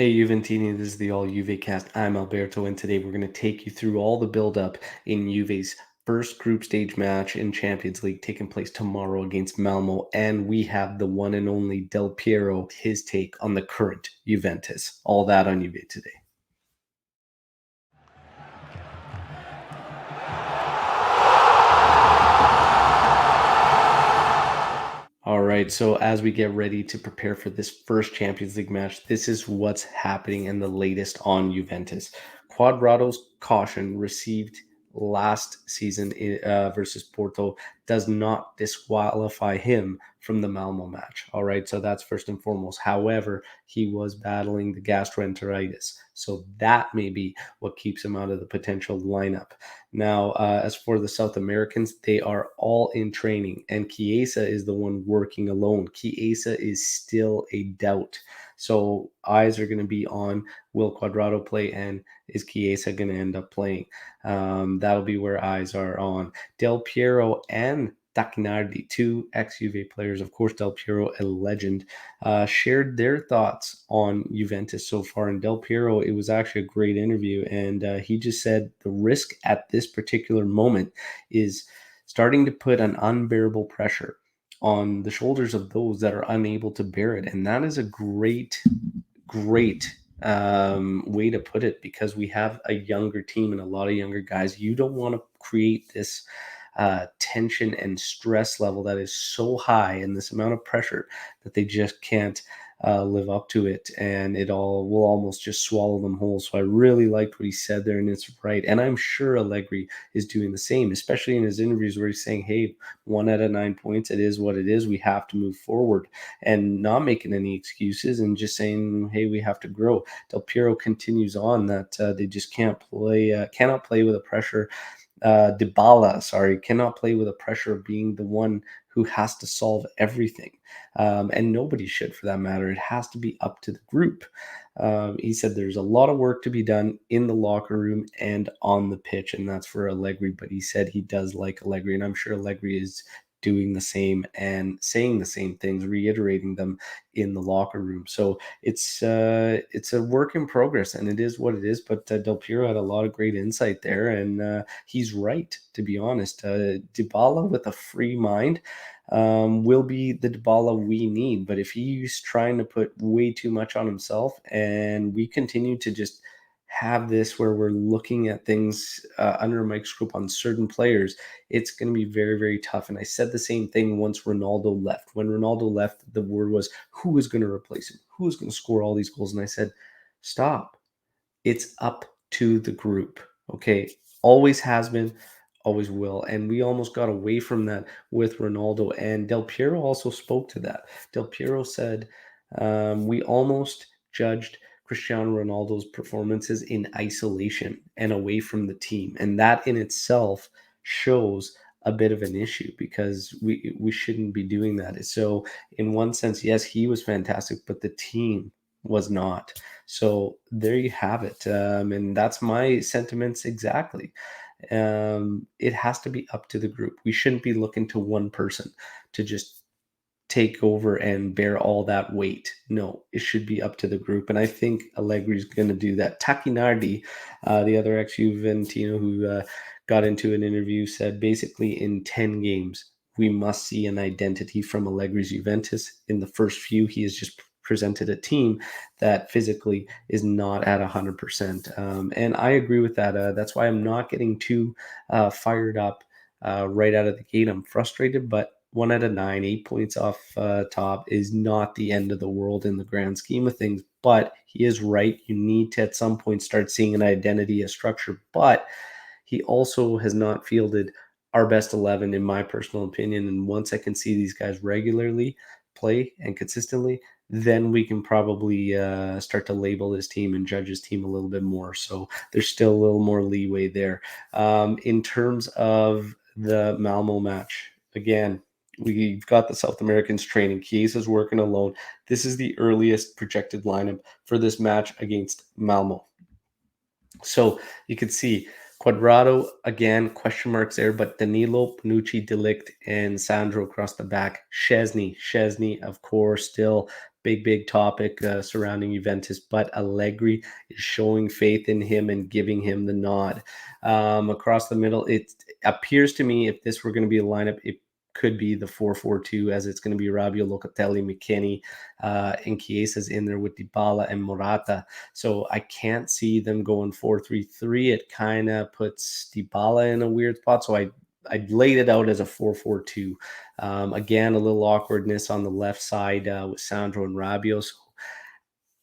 Hey Juventini, this is the All Juve cast. I'm Alberto, and today we're going to take you through all the build-up in Juve's first group stage match in Champions League taking place tomorrow against Malmo, and we have the one and only Del Piero, his take on the current Juventus. All that on Juve today. All right, so as we get ready to prepare for this first Champions League match, this is what's happening and the latest on Juventus. Quadrado's caution received last season versus Porto does not disqualify him from the Malmo match. All right, so that's first and foremost. However, he was battling the gastroenteritis, so that may be what keeps him out of the potential lineup. Now, as for the South Americans, they are all in training, and Chiesa is the one working alone. Chiesa is still a doubt. So eyes are going to be on will Cuadrado play and is Chiesa going to end up playing? That'll be where eyes are on. Del Piero and Tacchinardi, two ex-Juve players, of course, Del Piero, a legend, shared their thoughts on Juventus so far. And Del Piero, it was actually a great interview. And he just said the risk at this particular moment is starting to put an unbearable pressure on the shoulders of those that are unable to bear it. And that is a great way to put it because we have a younger team and a lot of younger guys. You don't want to create this tension and stress level that is so high and this amount of pressure that they just can't live up to it, and it all will almost just swallow them whole. So I really liked what he said there, and it's right. And I'm sure Allegri is doing the same, especially in his interviews where he's saying, "Hey, 1 out of 9 points, it is what it is. We have to move forward," and not making any excuses and just saying, "Hey, we have to grow." Del Piero continues on that they just cannot play with the pressure. Dybala, sorry, cannot play with the pressure of being the one who has to solve everything. And nobody should for that matter. It has to be up to the group. He said there's a lot of work to be done in the locker room and on the pitch, and that's for Allegri. But he said he does like Allegri, and I'm sure Allegri is doing the same and saying the same things, reiterating them in the locker room. So it's a work in progress, and it is what it is. But Del Piero had a lot of great insight there, and he's right, to be honest. Dybala with a free mind will be the Dybala we need. But if he's trying to put way too much on himself, and we continue to just have this where we're looking at things under a microscope on certain players, it's going to be very, very tough. And I said the same thing once Ronaldo left. When Ronaldo left, the word was who is going to replace him? Who is going to score all these goals? And I said, stop. It's up to the group. Okay. Always has been, always will. And we almost got away from that with Ronaldo. And Del Piero also spoke to that. Del Piero said, we almost judged Cristiano Ronaldo's performances in isolation and away from the team. And that in itself shows a bit of an issue because we shouldn't be doing that. So in one sense, yes, he was fantastic, but the team was not. So there you have it. And that's my sentiments exactly. It has to be up to the group. We shouldn't be looking to one person to just take over and bear all that weight. No, it should be up to the group. And I think Allegri's going to do that. Tacchinardi, the other ex Juventino who got into an interview, said basically in 10 games, we must see an identity from Allegri's Juventus. In the first few, he has just presented a team that physically is not at 100%. And I agree with that. That's why I'm not getting too fired up right out of the gate. I'm frustrated, but 1 out of 9, 8 points off top is not the end of the world in the grand scheme of things. But he is right. You need to at some point start seeing an identity, a structure. But he also has not fielded our best 11, in my personal opinion. And once I can see these guys regularly play and consistently, then we can probably start to label his team and judge his team a little bit more. So there's still a little more leeway there. In terms of the Malmo match, again, we've got the South Americans training. Chiesa's working alone. This is the earliest projected lineup for this match against Malmo. So you can see Quadrado, again, question marks there, but Danilo, Panucci, Delict, and Sandro across the back. Chesney, of course, still big topic surrounding Juventus, but Allegri is showing faith in him and giving him the nod. Across the middle, it appears to me if this were going to be a lineup, it could be the 4-4-2, as it's going to be Rabiot, Locatelli, McKennie, and Chiesa's in there with Dybala and Morata. So I can't see them going 4-3-3. It kind of puts Dybala in a weird spot. So I laid it out as a 4-4-2. Again, a little awkwardness on the left side with Sandro and Rabiot. So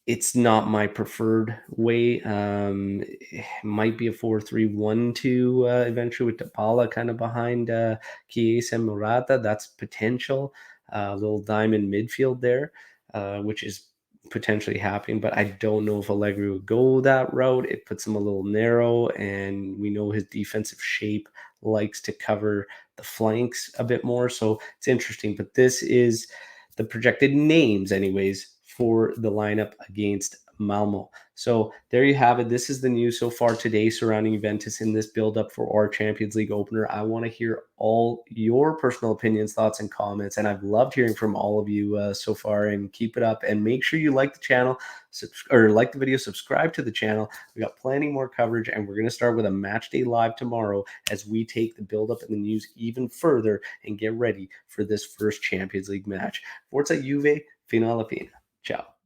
it's not my preferred way. It might be a 4-3-1-2 eventually with Dybala kind of behind Chiesa and Morata. That's potential. Little diamond midfield there, which is potentially happening, but I don't know if Allegri would go that route. It puts him a little narrow, and we know his defensive shape likes to cover the flanks a bit more. So it's interesting, but this is the projected names, anyways, for the lineup against Malmo. So there you have it. This is the news so far today surrounding Juventus in this build-up for our Champions League opener. I want to hear all your personal opinions, thoughts, and comments, and I've loved hearing from all of you so far. And keep it up, and make sure you like the channel, or like the video, subscribe to the channel. We got plenty more coverage, and we're going to start with a match day live tomorrow as we take the build-up and the news even further and get ready for this first Champions League match. Forza Juve, fino alla fine. Ciao.